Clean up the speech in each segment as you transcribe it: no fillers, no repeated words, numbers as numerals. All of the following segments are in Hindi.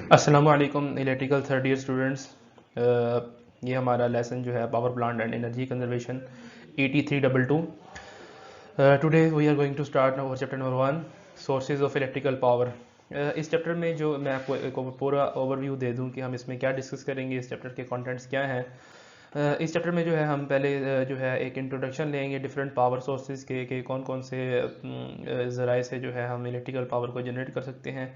अस्सलाम वालेकुम इलेक्ट्रिकल थर्ड ईयर स्टूडेंट्स। ये हमारा लेसन जो है power plant and energy conservation 8322। Today we are going to start our chapter number 1, sources of electrical power. इस चैप्टर में जो मैं आपको एक पूरा ओवरव्यू दे दूं कि हम इसमें क्या डिस्कस करेंगे, इस चैप्टर के कंटेंट्स क्या हैं। इस चैप्टर में जो है हम पहले जो है एक इंट्रोडक्शन लेंगे डिफरेंट पावर सोर्सेज के, कौन कौन से ज़राए से जो है हम इलेक्ट्रिकल पावर को जनरेट कर सकते हैं,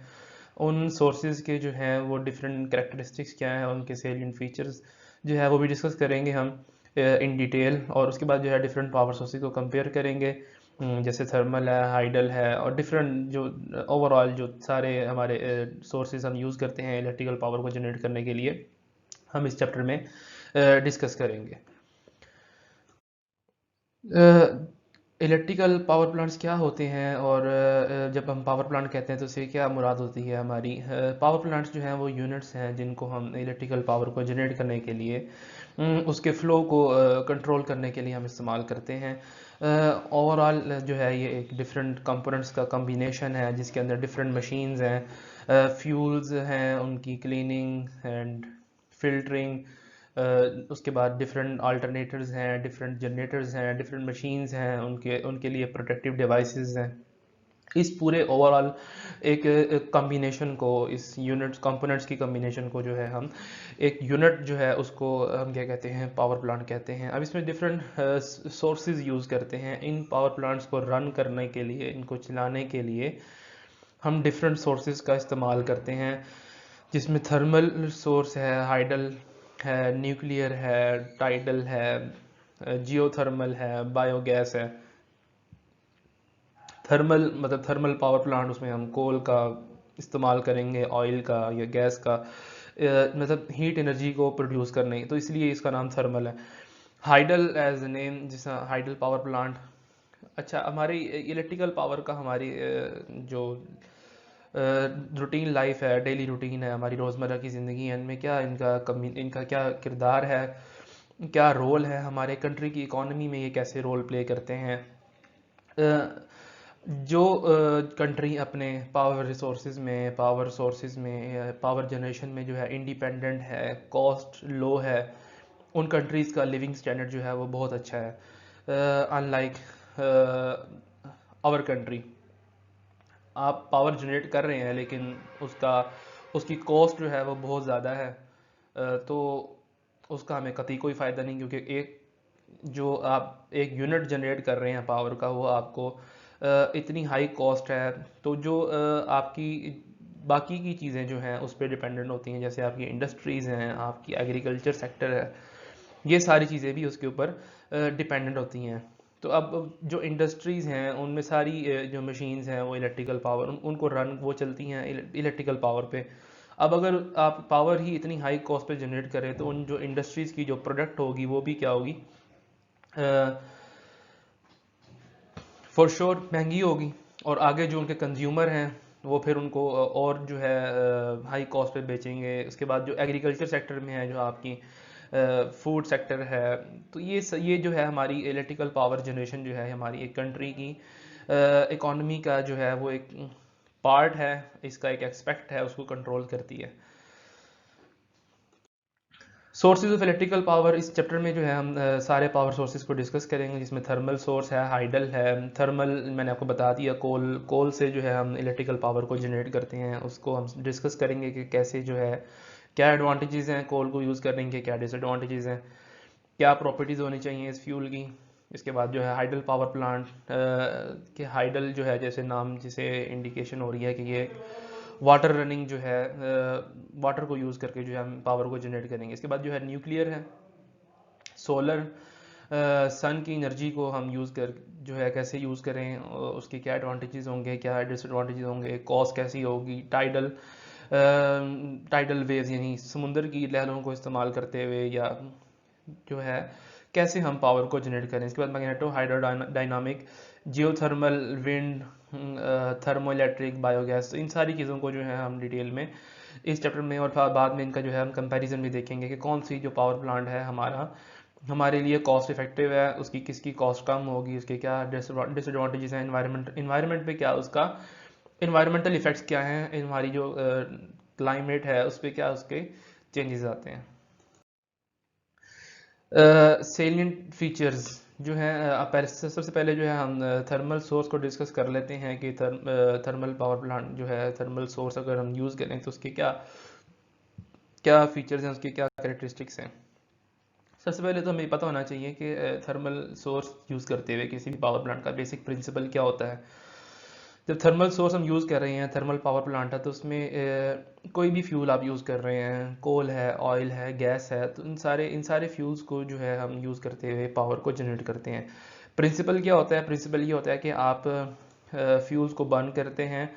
उन सोर्सेज के जो हैं वो डिफरेंट कैरेक्टरिस्टिक्स क्या हैं, उनके सेलिएंट फीचर्स जो है वो भी डिस्कस करेंगे हम इन डिटेल। और उसके बाद जो है डिफरेंट पावर सोर्सेज को कंपेयर करेंगे, जैसे थर्मल है, हाइडल है, और डिफरेंट जो ओवरऑल जो सारे हमारे सोर्सेज हम यूज़ करते हैं इलेक्ट्रिकल पावर को जनरेट करने के लिए, हम इस चैप्टर में डिस्कस करेंगे। इलेक्ट्रिकल पावर प्लांट्स क्या होते हैं, और जब हम पावर प्लांट कहते हैं तो उससे क्या मुराद होती है हमारी। पावर प्लांट्स जो हैं वो यूनिट्स हैं जिनको हम इलेक्ट्रिकल पावर को जनरेट करने के लिए, उसके फ्लो को कंट्रोल करने के लिए हम इस्तेमाल करते हैं। ओवरऑल जो है ये एक डिफरेंट कंपोनेंट्स का कम्बिनेशन है जिसके अंदर डिफरेंट मशीन्स हैं, फ्यूल्स हैं, उनकी क्लीनिंग एंड फिल्टरिंग, उसके बाद डिफरेंट अल्टरनेटर्स हैं, डिफरेंट जनरेटर्स हैं, डिफरेंट मशीन्स हैं, उनके उनके लिए प्रोटेक्टिव डिवाइसेस हैं। इस पूरे ओवरऑल एक कम्बिनेशन को, इस यूनिट कंपोनेंट्स की कम्बिनेशन को जो है हम एक यूनिट जो है उसको हम क्या कहते हैं, पावर प्लांट कहते हैं। अब इसमें डिफरेंट सोर्सेज यूज़ करते हैं इन पावर प्लांट्स को रन करने के लिए, इनको चलाने के लिए हम डिफरेंट सोर्सेज का इस्तेमाल करते हैं, जिसमें थर्मल सोर्स है, हाइडल है, न्यूक्लियर है, टाइडल है, जियोथर्मल है, बायोगैस है। थर्मल मतलब थर्मल पावर प्लांट, उसमें हम कोल का इस्तेमाल करेंगे, ऑयल का या गैस का, मतलब हीट एनर्जी को प्रोड्यूस करने, तो इसलिए इसका नाम थर्मल है। हाइडल एज नेम, जिस हाइडल पावर प्लांट। अच्छा, हमारी इलेक्ट्रिकल पावर का हमारी जो रूटीन लाइफ है, डेली रूटीन है, हमारी रोज़मर्रा की ज़िंदगी है, इनमें क्या इनका क्या किरदार है, क्या रोल है, हमारे कंट्री की इकोनॉमी में ये कैसे रोल प्ले करते हैं। जो कंट्री अपने पावर सोर्सेज में, पावर जनरेशन में जो है इंडिपेंडेंट है, कॉस्ट लो है, उन कंट्रीज़ का लिविंग स्टैंडर्ड जो है वो बहुत अच्छा है। अनलाइक आवर कंट्री, आप पावर जनरेट कर रहे हैं लेकिन उसकी कॉस्ट जो है वो बहुत ज़्यादा है, तो उसका हमें कतई कोई फ़ायदा नहीं, क्योंकि जो आप एक यूनिट जनरेट कर रहे हैं पावर का, वो आपको इतनी हाई कॉस्ट है, तो जो आपकी बाकी की चीज़ें जो हैं उस पर डिपेंडेंट होती हैं, जैसे आपकी इंडस्ट्रीज़ हैं, आपकी एग्रीकल्चर सेक्टर है, ये सारी चीज़ें भी उसके ऊपर डिपेंडेंट होती हैं। तो अब जो इंडस्ट्रीज़ हैं उनमें सारी जो मशीन्स हैं वो इलेक्ट्रिकल पावर, उनको रन वो चलती हैं इलेक्ट्रिकल पावर पे। अब अगर आप पावर ही इतनी हाई कॉस्ट पे जनरेट करें तो उन जो इंडस्ट्रीज़ की जो प्रोडक्ट होगी वो भी क्या होगी, फॉर श्योर महंगी होगी, और आगे जो उनके कंज्यूमर हैं वो फिर उनको और जो है हाई कॉस्ट पे बेचेंगे। उसके बाद जो एग्रीकल्चर सेक्टर में है, जो आपकी फूड सेक्टर है, तो ये जो है हमारी इलेक्ट्रिकल पावर जनरेशन जो है हमारी एक कंट्री की इकोनॉमी का जो है वो एक पार्ट है, इसका एक एस्पेक्ट है, उसको कंट्रोल करती है। सोर्सेज ऑफ इलेक्ट्रिकल पावर, इस चैप्टर में जो है हम सारे पावर सोर्सेज को डिस्कस करेंगे, जिसमें थर्मल सोर्स है, हाइडल है। थर्मल मैंने आपको बता दिया, कोल से जो है हम इलेक्ट्रिकल पावर को जनरेट करते हैं, उसको हम डिस्कस करेंगे कि कैसे जो है, क्या एडवांटेजेस हैं कोल को यूज़ करने के, क्या डिसएडवांटेजेस हैं, क्या प्रॉपर्टीज़ होनी चाहिए इस फ्यूल की। इसके बाद जो है हाइडल पावर प्लांट, कि हाइडल जो है जैसे नाम जिसे इंडिकेशन हो रही है कि ये वाटर रनिंग जो है, वाटर को यूज़ करके जो है हम पावर को जनरेट करेंगे। इसके बाद जो है न्यूक्लियर है, सोलर, सन की एनर्जी को हम यूज़ कर जो है कैसे यूज़ करें, उसके क्या एडवांटेजेस होंगे, क्या डिसएडवांटेजेस होंगे, कॉस्ट कैसी होगी। टाइडल वेव्स यानी समुंदर की लहरों को इस्तेमाल करते हुए, या जो है कैसे हम पावर को जनरेट करें। इसके बाद magneto hydrodynamic, geothermal, wind, thermo electric, biogas, तो इन सारी चीज़ों को जो है हम डिटेल में इस चैप्टर में, और बाद में इनका जो है हम कंपैरिजन भी देखेंगे कि कौन सी जो पावर प्लांट है हमारे लिए कॉस्ट इफेक्टिव है, उसकी किसकी कॉस्ट कम होगी, उसके क्या डिसएडवांटेजेस हैं, इन्वायरमेंट पे क्या उसका इन्वायरमेंटल इफेक्ट्स क्या हैं, हमारी जो क्लाइमेट है उस पर क्या उसके चेंजेस आते हैं। सेलिएंट फीचर्स जो हैं, सबसे पहले जो है हम थर्मल सोर्स को डिस्कस कर लेते हैं कि थर्मल पावर प्लांट जो है, थर्मल सोर्स अगर हम यूज़ करें तो उसके क्या क्या फीचर्स हैं, उसके क्या कैरेक्टरिस्टिक्स हैं। सबसे पहले तो हमें पता होना चाहिए कि थर्मल सोर्स यूज़ करते हुए किसी भी पावर प्लांट का बेसिक प्रिंसिपल क्या होता है। जब थर्मल सोर्स हम यूज़ कर रहे हैं, थर्मल पावर प्लांट है, तो उसमें कोई भी फ्यूल आप यूज़ कर रहे हैं, कोल है, ऑयल है, गैस है, तो इन सारे फ्यूल्स को जो है हम यूज़ करते हुए पावर को जनरेट करते हैं। प्रिंसिपल क्या होता है? प्रिंसिपल ये होता है कि आप फ्यूल्स को बर्न करते हैं,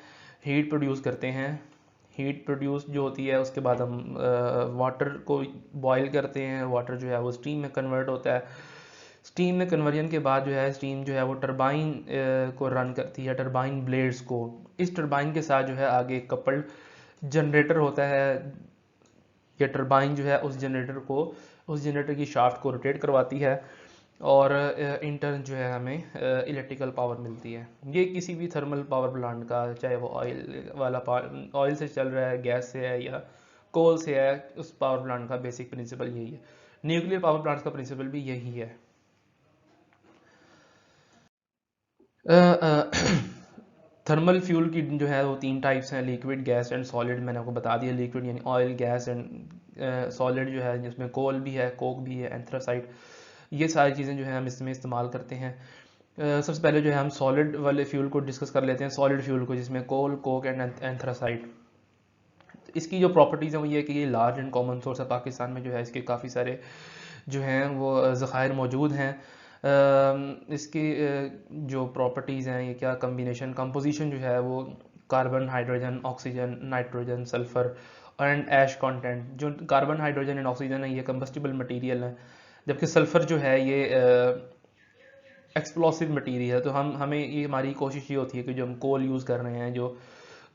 हीट प्रोड्यूस करते हैं। हीट प्रोड्यूस जो होती है उसके बाद हम वाटर को बॉयल करते हैं, वाटर जो है वो स्टीम में कन्वर्ट होता है। स्टीम में कन्वर्जन के बाद जो है स्टीम जो है वो टरबाइन को रन करती है, टरबाइन ब्लेड्स को। इस टरबाइन के साथ जो है आगे कपल्ड जनरेटर होता है। ये टरबाइन जो है उस जनरेटर की शाफ्ट को रोटेट करवाती है और इन टर्न जो है हमें इलेक्ट्रिकल पावर मिलती है। ये किसी भी थर्मल पावर प्लांट का, चाहे वो ऑयल से चल रहा है, गैस से है या कोल से है, उस पावर प्लांट का बेसिक प्रिंसिपल यही है। न्यूक्लियर पावर प्लांट्स का प्रिंसिपल भी यही है। थर्मल फ्यूल की जो है वो 3 टाइप्स हैं, लिक्विड, गैस एंड सॉलिड। मैंने आपको बता दिया, लिक्विड यानी ऑयल, गैस एंड सॉलिड जो है जिसमें कोल भी है, कोक भी है, एंथ्रासाइट, ये सारी चीज़ें जो है हम इसमें इस्तेमाल करते हैं। सबसे पहले जो है हम सॉलिड वाले फ्यूल को डिस्कस कर लेते हैं, सॉलिड फ्यूल को, जिसमें कोल, कोक एंड एंथ्रासाइट। इसकी जो प्रॉपर्टीज़ हैं वो ये है कि ये लार्ज एंड कॉमन सोर्स है। पाकिस्तान में जो है इसके काफ़ी सारे जो हैं वो ज़खायर मौजूद हैं। इसकी जो प्रॉपर्टीज़ हैं, ये क्या कम्बिनेशन कंपोजिशन जो है वो carbon, hydrogen, oxygen, nitrogen, sulphur and ash content. जो कार्बन, हाइड्रोजन एंड ऑक्सीजन है ये कंबस्टिबल मटेरियल है, जबकि सल्फ़र जो है ये एक्सप्लोसिव मटेरियल है। तो हमें ये हमारी कोशिश ये होती है कि जो हम कोल यूज़ कर रहे हैं, जो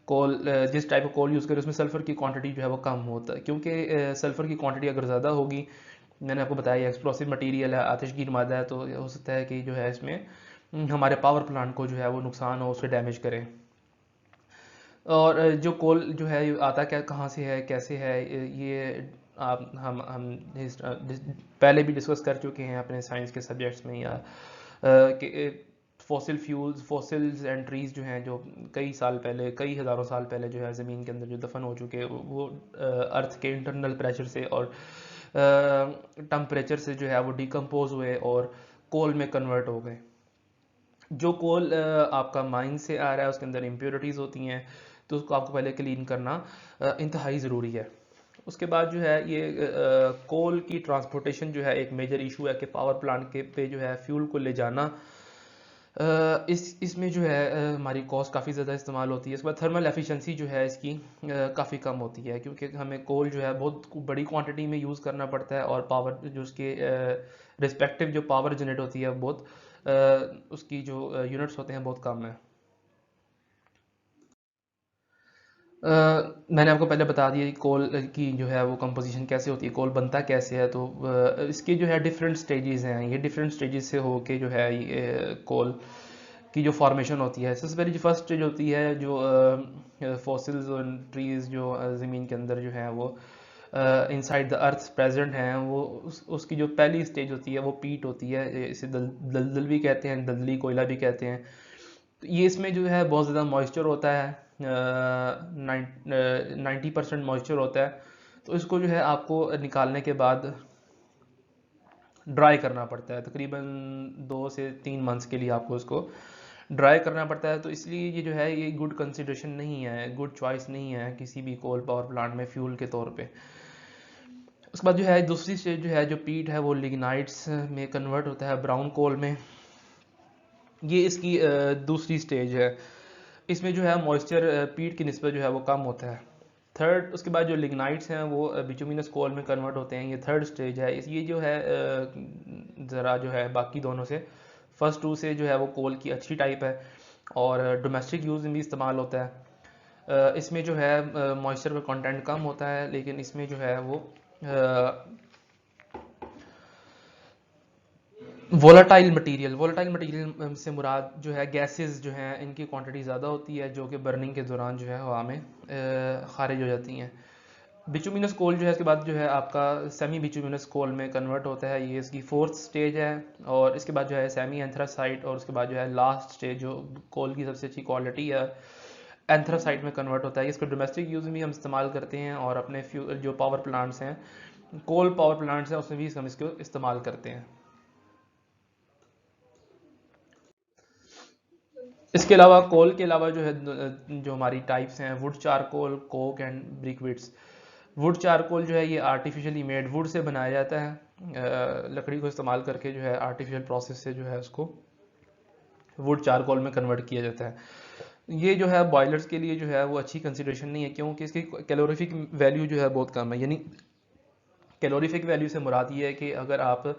कोल जिस टाइप का कोल यूज़ करें उसमें सल्फ़र की क्वांटिटी जो है वो कम होता है, क्योंकि सल्फ़र की क्वांटिटी अगर ज़्यादा होगी, मैंने आपको बताया एक्सप्लोसिव मटेरियल है, आतिशगीर मादा है, तो हो सकता है कि जो है इसमें हमारे पावर प्लांट को जो है वो नुकसान हो, उससे डैमेज करें। और जो कोल जो है ये आता क्या, कहाँ से है, कैसे है, ये आप हम पहले भी डिस्कस कर चुके हैं अपने साइंस के सब्जेक्ट्स में, या कि fossil fuels, fossils and trees जो हैं, जो कई साल पहले, कई हज़ारों साल पहले जो है ज़मीन के अंदर जो दफन हो चुके हैं, वो अर्थ के इंटरनल प्रेशर से और टेम्परेचर से जो है वो डिकम्पोज हुए और कोल में कन्वर्ट हो गए। जो कोल आपका माइन से आ रहा है उसके अंदर इम्प्योरिटीज़ होती हैं, तो उसको आपको पहले क्लीन करना इंतहाई ज़रूरी है। उसके बाद जो है ये कोल की ट्रांसपोर्टेशन जो है एक मेजर इशू है कि पावर प्लांट के पे जो है फ्यूल को ले जाना, इसमें जो है हमारी कॉस्ट काफ़ी ज़्यादा इस्तेमाल होती है। इसके बाद थर्मल एफिशिएंसी जो है इसकी काफ़ी कम होती है, क्योंकि हमें कोल जो है बहुत बड़ी क्वांटिटी में यूज़ करना पड़ता है और पावर जो उसके रिस्पेक्टिव जो पावर जनरेट होती है बहुत उसकी जो यूनिट्स होते हैं बहुत कम है। मैंने आपको पहले बता दिया कि कोल की जो है वो कंपोजिशन कैसे होती है, कोल बनता कैसे है। तो इसके जो है डिफरेंट स्टेजेस हैं, ये डिफरेंट स्टेजेस से होके जो है ये कोल की जो फॉर्मेशन होती है। सबसे पहले जो फर्स्ट स्टेज होती है, जो फॉसिल्स और ट्रीज जो ज़मीन के अंदर जो है वो इनसाइड द अर्थ प्रेजेंट हैं, वो उसकी जो पहली स्टेज होती है वो पीट होती है। इसे दलदल भी कहते हैं, दलदली कोयला भी कहते हैं। तो ये इसमें जो है बहुत ज़्यादा मॉइस्चर होता है, 90% मॉइस्चर होता है। तो इसको जो है आपको निकालने के बाद ड्राई करना पड़ता है, तकरीबन 2 से 3 मंथ्स के लिए आपको इसको ड्राई करना पड़ता है। तो इसलिए ये जो है ये गुड कंसिडरेशन नहीं है, गुड चॉइस नहीं है किसी भी कोल पावर प्लांट में फ्यूल के तौर पे। उसके बाद जो है दूसरी स्टेज जो है, जो पीट है, वो लिग्नाइट्स में कन्वर्ट होता है, ब्राउन कोल में। ये इसकी दूसरी स्टेज है। इसमें जो है मॉइस्चर पीट की निस्बत जो है वो कम होता है। थर्ड, उसके बाद जो लिग्नाइट्स हैं वो बिटुमिनस कोल में कन्वर्ट होते हैं, ये थर्ड स्टेज है। ये जो है ज़रा जो है बाकी दोनों से, फर्स्ट टू से जो है वो कोल की अच्छी टाइप है और डोमेस्टिक यूज़ में भी इस्तेमाल होता है। इसमें जो है मॉइस्चर का कंटेंट कम होता है, लेकिन इसमें जो है वो वोलेटाइल मटेरियल से मुराद जो है गैसेस जो हैं इनकी क्वांटिटी ज़्यादा होती है जो कि बर्निंग के दौरान जो है हवा में खारिज हो जाती हैं। बिचुमिनस कोल जो है इसके बाद जो है आपका सेमी बिचुमिनस कोल में कन्वर्ट होता है, ये इसकी फोर्थ स्टेज है। और इसके बाद जो है सेमी एंथ्रासाइट, और उसके बाद जो है लास्ट स्टेज जो कोल की सबसे अच्छी क्वालिटी है एंथ्रासाइट में कन्वर्ट होता है। इसको डोमेस्टिक यूज़ में भी हम इस्तेमाल करते हैं और अपने फ्यूल जो पावर प्लांट्स हैं, कोल पावर प्लांट्स हैं, उसमें भी हम इसको इस्तेमाल करते हैं। इसके अलावा कोल के अलावा जो है जो हमारी टाइप्स हैं, wood charcoal, coke and briquettes. Wood charcoal जो है ये आर्टिफिशियली मेड वुड से बनाया जाता है, लकड़ी को इस्तेमाल करके जो है आर्टिफिशियल प्रोसेस से जो है उसको वुड चारकोल में कन्वर्ट किया जाता है। ये जो है बॉयलर्स के लिए जो है वो अच्छी कंसिडरेशन नहीं है, क्योंकि इसकी कैलोरीफिक वैल्यू जो है बहुत कम है। यानी कैलोरीफिक वैल्यू से मुराद ये है कि अगर आप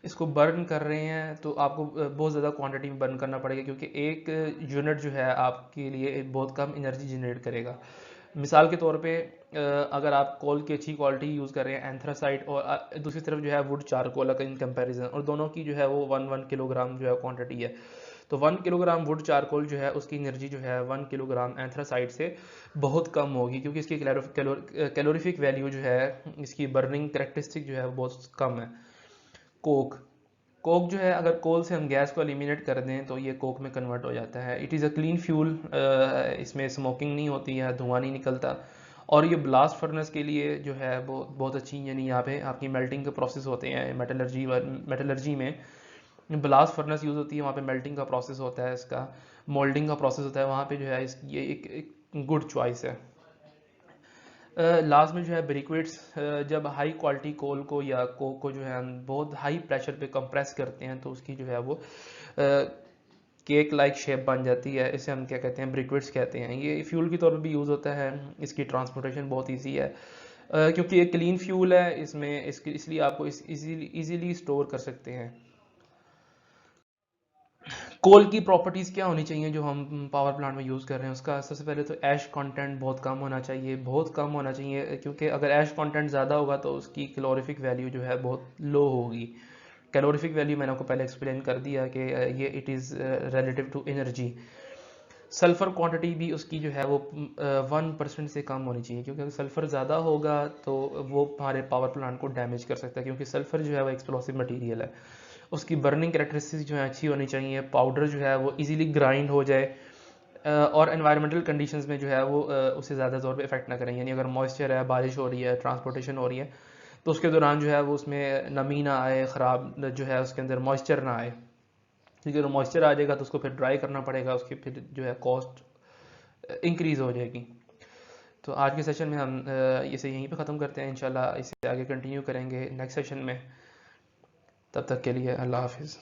इसको बर्न कर रहे हैं तो आपको बहुत ज़्यादा क्वांटिटी में बर्न करना पड़ेगा, क्योंकि एक यूनिट जो है आपके लिए बहुत कम एनर्जी जनरेट करेगा। मिसाल के तौर पे अगर आप कोल की अच्छी क्वालिटी यूज़ कर रहे हैं एंथ्रासाइट, और दूसरी तरफ जो है वुड चारकोल का इन कंपैरिजन, और दोनों की जो है वो 1 किलोग्राम जो है क्वांटिटी है, तो 1 किलोग्राम वुड चारकोल जो है उसकी एनर्जी जो है 1 किलोग्राम एंथ्रासाइट से बहुत कम होगी, क्योंकि इसकी कैलोरीफिक वैल्यू जो है, इसकी बर्निंग करेक्टरिस्टिक जो है वो बहुत कम है। कोक कोक जो है अगर कोल से हम गैस को एलिमिनेट कर दें तो ये कोक में कन्वर्ट हो जाता है। It is a clean fuel, इसमें स्मोकिंग नहीं होती है, धुआं नहीं निकलता। और ये ब्लास्ट फर्नेस के लिए जो है वो बहुत अच्छी, यानी यहाँ पे आपकी मेल्टिंग के प्रोसेस होते हैं मेटलर्जी में ब्लास्ट फर्नेस यूज़ होती है, वहाँ पे मेल्टिंग का प्रोसेस होता है, इसका मोल्डिंग का प्रोसेस होता है, वहाँ पे जो है ये एक गुड चॉइस है। लास्ट में जो है ब्रिक्विट्स, जब हाई क्वालिटी कोल को या कोक को जो है हम बहुत हाई प्रेशर पे कंप्रेस करते हैं तो उसकी जो है वो केक लाइक शेप बन जाती है। इसे हम क्या कहते हैं, ब्रिक्विट्स कहते हैं। ये फ्यूल के तौर पर भी यूज़ होता है, इसकी ट्रांसपोर्टेशन बहुत ईजी है, क्योंकि ये क्लीन फ्यूल है, इसमें इसके इसलिए आपको इजीली स्टोर कर सकते हैं। कोल की प्रॉपर्टीज़ क्या होनी चाहिए जो हम पावर प्लांट में यूज़ कर रहे हैं, उसका सबसे पहले तो ऐश कंटेंट बहुत कम होना चाहिए, बहुत कम होना चाहिए, क्योंकि अगर ऐश कंटेंट ज़्यादा होगा तो उसकी कैलोरीफिक वैल्यू जो है बहुत लो होगी। कैलोरीफिक वैल्यू मैंने आपको पहले एक्सप्लेन कर दिया कि ये it is relative to energy. Sulphur quantity भी उसकी जो है वो 1% से कम होनी चाहिए, क्योंकि अगर सल्फ़र ज़्यादा होगा तो वो हमारे पावर प्लांट को डैमेज कर सकता है, क्योंकि सल्फ़र जो है वो एक्सप्लोसिव मटेरियल है। उसकी बर्निंग करेक्टरिस्टिक्स जो है अच्छी होनी चाहिए, पाउडर जो है वो इजीली ग्राइंड हो जाए, और एनवायरमेंटल कंडीशंस में जो है वो उसे ज़्यादा तौर पे इफेक्ट ना करें। यानी अगर मॉइस्चर है, बारिश हो रही है, ट्रांसपोर्टेशन हो रही है, तो उसके दौरान जो है वो उसमें नमी ना आए, ख़राब जो है उसके अंदर मॉइस्चर ना आए, क्योंकि अगर मॉइस्चर आ जाएगा तो उसको फिर ड्राई करना पड़ेगा, उसकी फिर जो है कॉस्ट इंक्रीज़ हो जाएगी। तो आज के सेशन में हम इसे यहीं पे ख़त्म करते हैं, इंशाल्लाह इसे आगे कंटिन्यू करेंगे नेक्स्ट सेशन में। तब तक के लिए अल्लाह हाफिज़।